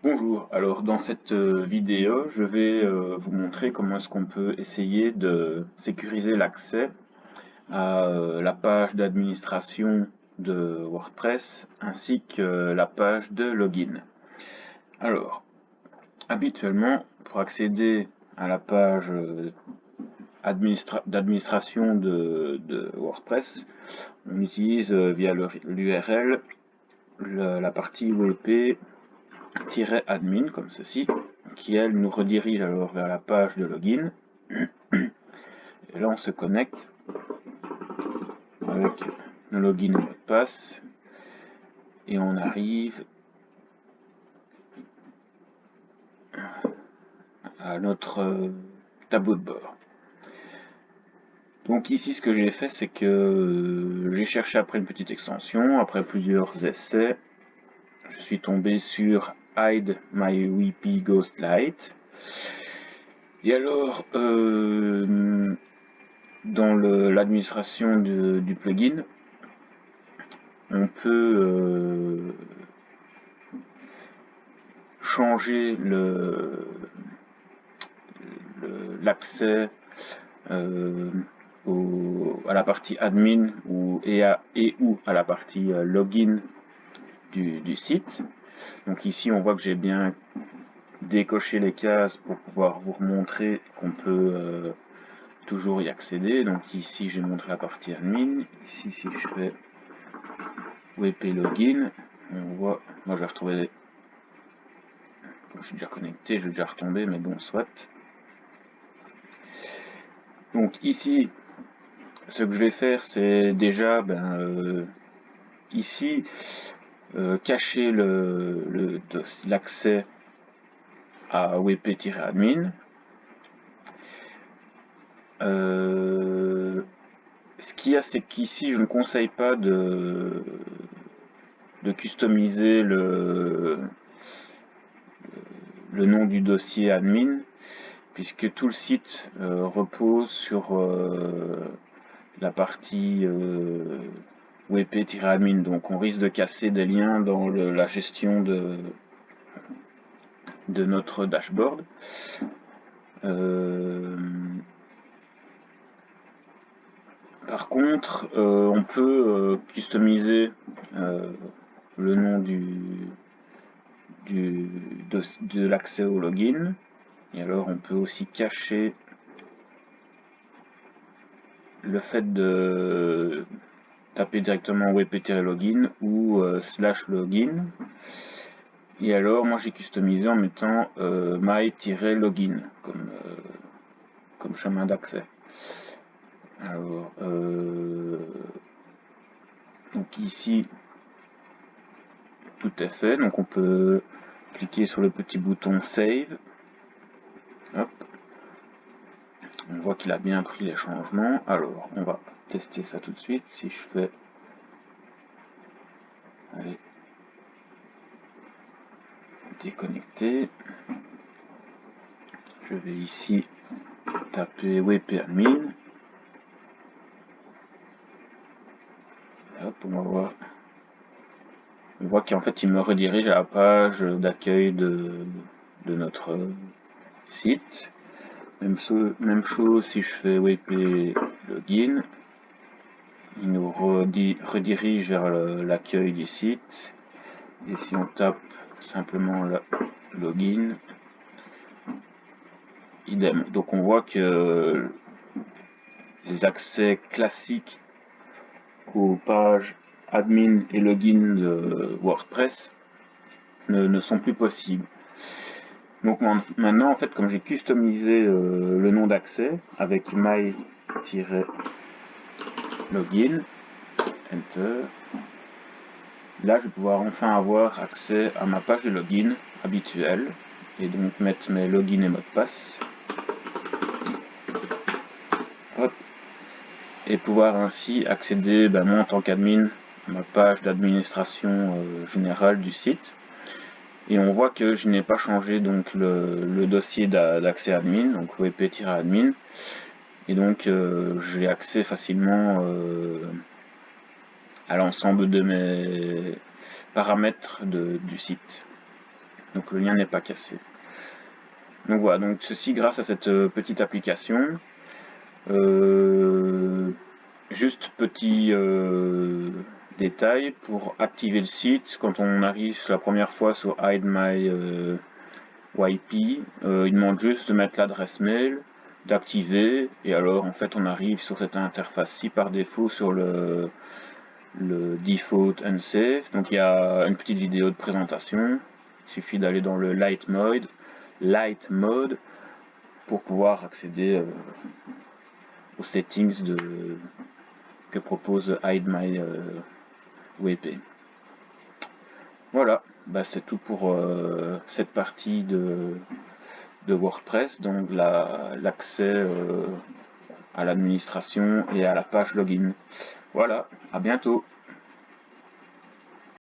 Bonjour, alors dans cette vidéo, je vais vous montrer comment est-ce qu'on peut essayer de sécuriser l'accès à la page d'administration de WordPress ainsi que la page de login. Alors, habituellement, pour accéder à la page d'administration de WordPress, on utilise via l'URL la partie wp-admin comme ceci, qui elle nous redirige alors vers la page de login. Et là on se connecte avec le login et mot de passe et on arrive à notre tableau de bord. Donc ici ce que j'ai fait, c'est que j'ai cherché après une petite extension, après plusieurs essais, je suis tombé sur Hide My WP Ghost Light. Et alors, dans l'administration du plugin, on peut changer l'accès à la partie admin ou à la partie login du site. Donc ici on voit que j'ai bien décoché les cases pour pouvoir vous remontrer qu'on peut toujours y accéder. Donc ici j'ai montré la partie admin. Ici si je fais WP login, on voit, moi je vais retrouver, comme je suis déjà connecté, je vais déjà retomber, mais bon, soit. Donc ici, ce que je vais faire, c'est déjà, ici, cacher l'accès à wp-admin. Ce qu'il y a, c'est qu'ici, je ne conseille pas de customiser le nom du dossier admin, puisque tout le site repose sur la partie wp-admin, donc on risque de casser des liens dans la gestion de notre dashboard. Par contre, on peut customiser le nom de l'accès au login, et alors on peut aussi cacher le fait de taper directement wp-login ou /login. Et alors moi j'ai customisé en mettant my-login comme chemin d'accès. Alors donc ici tout est fait, donc on peut cliquer sur le petit bouton save. Hop. On voit qu'il a bien pris les changements. Alors on va tester ça tout de suite. Si je fais, allez, déconnecter, je vais ici taper wp-admin. Hop, on va voir. On voit qu'en fait il me redirige à la page d'accueil de notre site. Même chose si je fais wp login, il nous redirige vers l'accueil du site. Et si on tape simplement login, idem. Donc on voit que les accès classiques aux pages admin et login de WordPress ne sont plus possibles. Donc maintenant, en fait, comme j'ai customisé le nom d'accès avec my-login, enter, là je vais pouvoir enfin avoir accès à ma page de login habituelle et donc mettre mes logins et mots de passe. Hop. Et pouvoir ainsi accéder, moi en tant qu'admin, à ma page d'administration générale du site. Et on voit que je n'ai pas changé donc le dossier d'accès admin, donc wp-admin, et donc j'ai accès facilement à l'ensemble de mes paramètres du site. donc le lien n'est pas cassé. Donc voilà, donc ceci grâce à cette petite application. Juste petit détail, pour activer le site, quand on arrive la première fois sur Hide My YP, il demande juste de mettre l'adresse mail, d'activer, et alors en fait on arrive sur cette interface-ci par défaut sur le default unsafe. Donc il y a une petite vidéo de présentation, il suffit d'aller dans le light mode pour pouvoir accéder aux settings que propose Hide My WP. Voilà, bah c'est tout pour cette partie de WordPress, donc l'accès à l'administration et à la page login. Voilà, à bientôt.